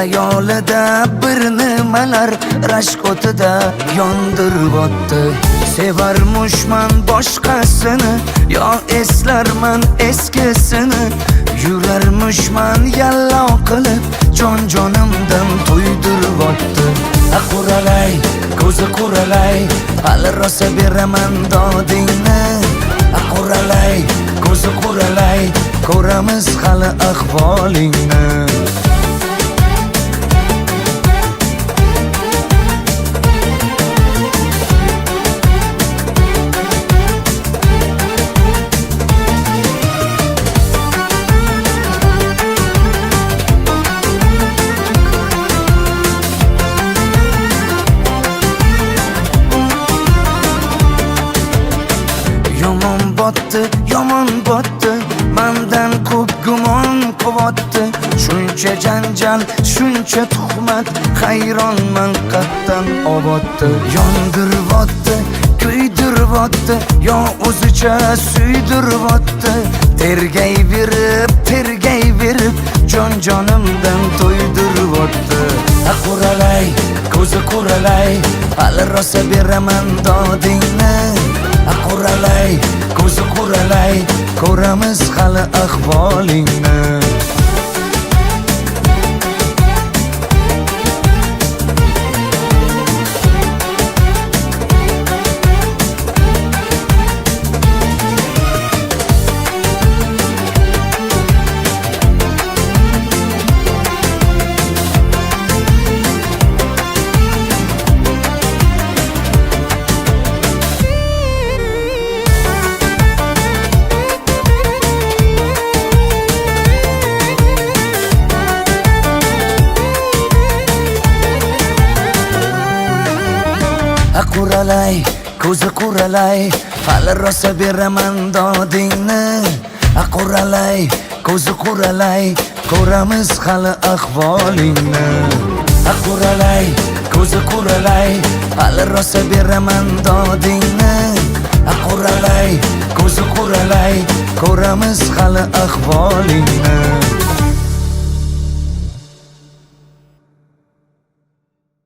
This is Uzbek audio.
Xayolida bir nimalar rashk o'tida yondirib o'tdi. Sevarmushman boshqasini, yo eslarman eskisini. Yurarmushman yallo qilib, jon-jonimdan to'ydirib o'tdi. Quralay, ko'zi quralay, hali rosa beraman dodingni. Quralay, ko'zi quralay, ko'ramiz hali ahvolingni. Yomon botdi, mendan ko'p gumon quvotdi. Shuncha janjal, shuncha tuhmat, hayronman qatdan oboddi. Yondiribotdi, kuydiribotdi, yo o'zicha suydiribotdi. Tergayverib, jon-jonimdan to'ydiribotdi. Quralay, ko'zi quralay, hali rosa beraman dodingni. Quralay, ko'zi quralay, ko'ramiz hali ahvolingni. Quralay, ko'zi quralay, hali rosa beraman dodingni. Quralay, ko'zi quralay, ko'ramiz hali ahvolingni. Quralay, ko'zi quralay, hali rosa beraman dodingni. Quralay, ko'zi quralay, ko'ramiz hali ahvolingni.